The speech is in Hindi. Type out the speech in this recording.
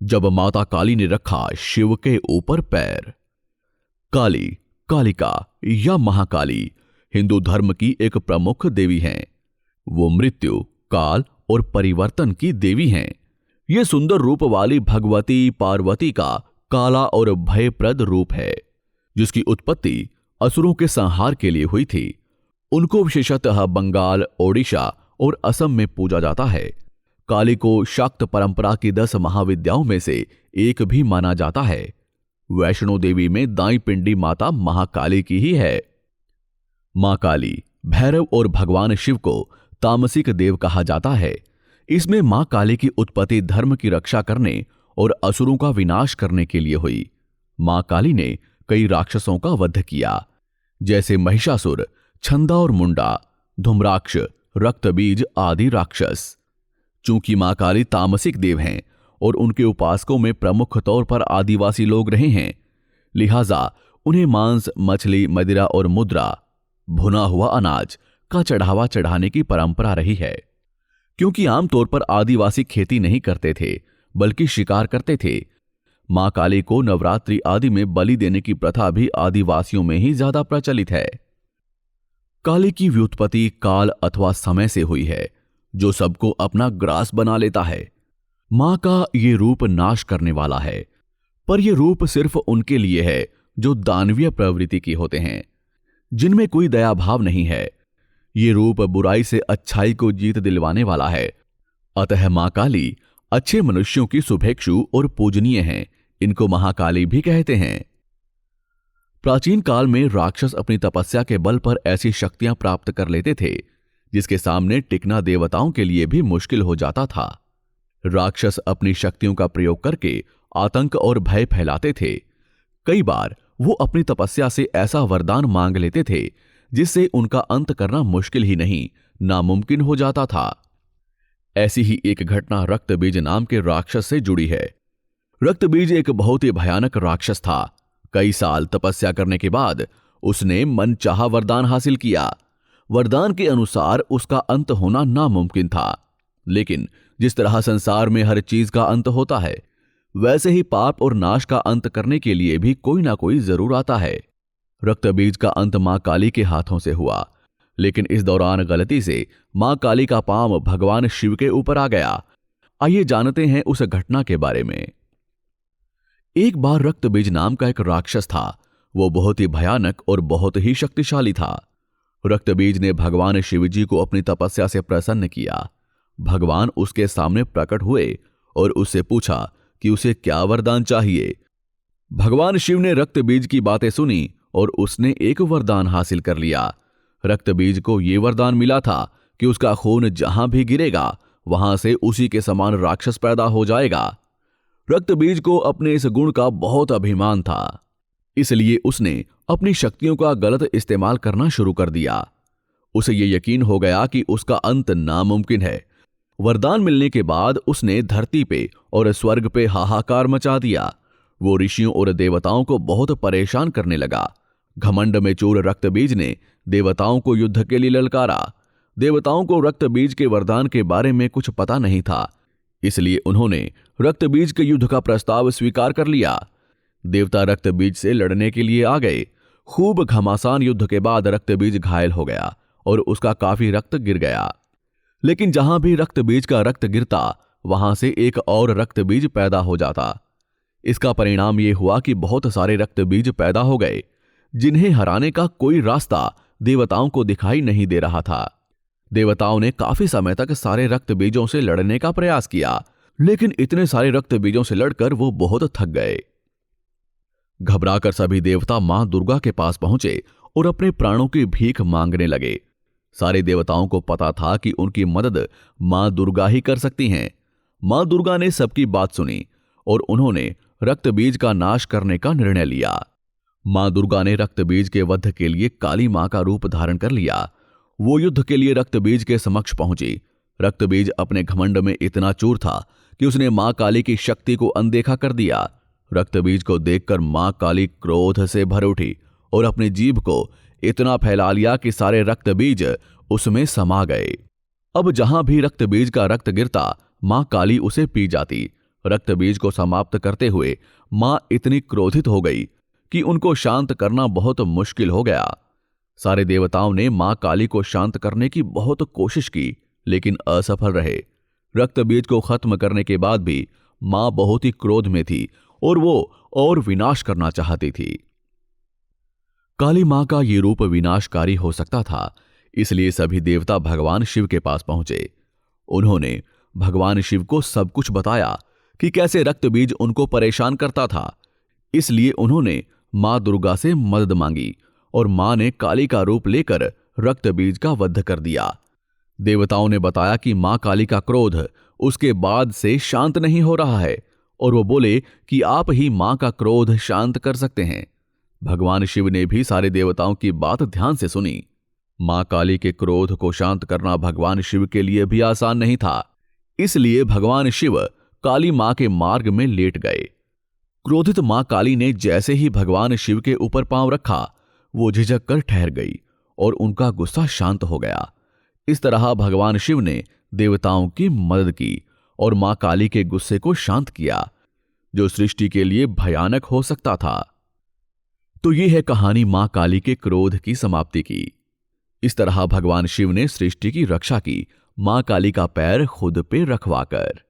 जब माता काली ने रखा शिव के ऊपर पैर। काली, कालिका या महाकाली हिंदू धर्म की एक प्रमुख देवी हैं। वो मृत्यु, काल और परिवर्तन की देवी हैं। ये सुंदर रूप वाली भगवती पार्वती का काला और भयप्रद रूप है, जिसकी उत्पत्ति असुरों के संहार के लिए हुई थी। उनको विशेषतः बंगाल, ओडिशा और असम में पूजा जाता है। काली को शाक्त परंपरा की 10 महाविद्याओं में से एक भी माना जाता है। वैष्णो देवी में दाई पिंडी माता महाकाली की ही है। मां काली, भैरव और भगवान शिव को तामसिक देव कहा जाता है। इसमें मां काली की उत्पत्ति धर्म की रक्षा करने और असुरों का विनाश करने के लिए हुई। मां काली ने कई राक्षसों का वध किया, जैसे महिषासुर, छंदा और मुंडा, धूम्राक्ष, रक्तबीज आदि राक्षस। चूंकि मां काली तामसिक देव हैं और उनके उपासकों में प्रमुख तौर पर आदिवासी लोग रहे हैं, लिहाजा उन्हें मांस, मछली, मदिरा और मुद्रा, भुना हुआ अनाज का चढ़ावा चढ़ाने की परंपरा रही है। क्योंकि आमतौर पर आदिवासी खेती नहीं करते थे बल्कि शिकार करते थे, मां काली को नवरात्रि आदि में बलि देने की प्रथा भी आदिवासियों में ही ज्यादा प्रचलित है। काली की व्युत्पत्ति काल अथवा समय से हुई है, जो सबको अपना ग्रास बना लेता है। मां का ये रूप नाश करने वाला है, पर यह रूप सिर्फ उनके लिए है जो दानवीय प्रवृत्ति के होते हैं, जिनमें कोई दया भाव नहीं है। ये रूप बुराई से अच्छाई को जीत दिलवाने वाला है। अतः मां काली अच्छे मनुष्यों की शुभेक्षु और पूजनीय हैं। इनको महाकाली भी कहते हैं। प्राचीन काल में राक्षस अपनी तपस्या के बल पर ऐसी शक्तियां प्राप्त कर लेते थे जिसके सामने टिकना देवताओं के लिए भी मुश्किल हो जाता था। राक्षस अपनी शक्तियों का प्रयोग करके आतंक और भय फैलाते थे। कई बार वो अपनी तपस्या से ऐसा वरदान मांग लेते थे जिससे उनका अंत करना मुश्किल ही नहीं, नामुमकिन हो जाता था। ऐसी ही एक घटना रक्तबीज नाम के राक्षस से जुड़ी है। रक्तबीज एक बहुत ही भयानक राक्षस था। कई साल तपस्या करने के बाद उसने मनचाहा वरदान हासिल किया। वरदान के अनुसार उसका अंत होना नामुमकिन था, लेकिन जिस तरह संसार में हर चीज का अंत होता है, वैसे ही पाप और नाश का अंत करने के लिए भी कोई ना कोई जरूर आता है। रक्तबीज का अंत मां काली के हाथों से हुआ, लेकिन इस दौरान गलती से मां काली का पांव भगवान शिव के ऊपर आ गया। आइए जानते हैं उस घटना के बारे में। एक बार रक्तबीज नाम का एक राक्षस था। वो बहुत ही भयानक और बहुत ही शक्तिशाली था। रक्तबीज ने भगवान शिवजी को अपनी तपस्या से प्रसन्न किया। भगवान उसके सामने प्रकट हुए और उससे पूछा कि उसे क्या वरदान चाहिए। भगवान शिव ने रक्तबीज की बातें सुनी और उसने एक वरदान हासिल कर लिया। रक्तबीज को यह वरदान मिला था कि उसका खून जहां भी गिरेगा वहां से उसी के समान राक्षस पैदा हो जाएगा। रक्तबीज को अपने इस गुण का बहुत अभिमान था, इसलिए उसने अपनी शक्तियों का गलत इस्तेमाल करना शुरू कर दिया। उसे यह यकीन हो गया कि उसका अंत नामुमकिन है। वरदान मिलने के बाद उसने धरती पे और स्वर्ग पे हाहाकार मचा दिया। वो ऋषियों और देवताओं को बहुत परेशान करने लगा। घमंड में चूर रक्तबीज ने देवताओं को युद्ध के लिए ललकारा। देवताओं को रक्तबीज के वरदान के बारे में कुछ पता नहीं था, इसलिए उन्होंने रक्तबीज के युद्ध का प्रस्ताव स्वीकार कर लिया। देवता रक्तबीज से लड़ने के लिए आ गए। खूब घमासान युद्ध के बाद रक्तबीज घायल हो गया और उसका काफी रक्त गिर गया। लेकिन जहां भी रक्तबीज का रक्त गिरता वहां से एक और रक्तबीज पैदा हो जाता। इसका परिणाम यह हुआ कि बहुत सारे रक्तबीज पैदा हो गए, जिन्हें हराने का कोई रास्ता देवताओं को दिखाई नहीं दे रहा था। देवताओं ने काफी समय तक सारे रक्तबीजों से लड़ने का प्रयास किया, लेकिन इतने सारे रक्तबीजों से लड़कर वो बहुत थक गए। घबराकर सभी देवता मां दुर्गा के पास पहुंचे और अपने प्राणों की भीख मांगने लगे। सारे देवताओं को पता था कि उनकी मदद मां दुर्गा ही कर सकती हैं। मां दुर्गा ने सबकी बात सुनी और उन्होंने रक्तबीज का नाश करने का निर्णय लिया। मां दुर्गा ने रक्तबीज के वध के लिए काली मां का रूप धारण कर लिया। वो युद्ध के लिए रक्तबीज के समक्ष पहुंची। रक्तबीज अपने घमंड में इतना चूर था कि उसने मां काली की शक्ति को अनदेखा कर दिया। रक्तबीज को देखकर मां काली क्रोध से भर उठी और अपनी जीभ को इतना फैला लिया कि सारे रक्तबीज उसमें समा गए। अब जहां भी रक्तबीज का रक्त गिरता मां काली उसे पी जाती। रक्त बीज को समाप्त करते हुए मां इतनी क्रोधित हो गई कि उनको शांत करना बहुत मुश्किल हो गया। सारे देवताओं ने मां काली को शांत करने की बहुत कोशिश की, लेकिन असफल रहे। रक्त बीज को खत्म करने के बाद भी मां बहुत ही क्रोध में थी और वो और विनाश करना चाहती थी। काली मां का ये रूप विनाशकारी हो सकता था, इसलिए सभी देवता भगवान शिव के पास पहुंचे। उन्होंने भगवान शिव को सब कुछ बताया कि कैसे रक्त बीज उनको परेशान करता था। इसलिए उन्होंने मां दुर्गा से मदद मांगी और मां ने काली का रूप लेकर रक्त बीज का वध कर दिया। देवताओं ने बताया कि मां काली का क्रोध उसके बाद से शांत नहीं हो रहा है और वो बोले कि आप ही मां का क्रोध शांत कर सकते हैं। भगवान शिव ने भी सारे देवताओं की बात ध्यान से सुनी। मां काली के क्रोध को शांत करना भगवान शिव के लिए भी आसान नहीं था, इसलिए भगवान शिव काली मां के मार्ग में लेट गए। क्रोधित मां काली ने जैसे ही भगवान शिव के ऊपर पांव रखा, वो झिझक कर ठहर गई और उनका गुस्सा शांत हो गया। इस तरह भगवान शिव ने देवताओं की मदद की और मां काली के गुस्से को शांत किया, जो सृष्टि के लिए भयानक हो सकता था। तो ये है कहानी मां काली के क्रोध की समाप्ति की। इस तरह भगवान शिव ने सृष्टि की रक्षा की, मां काली का पैर खुद पे रखवाकर।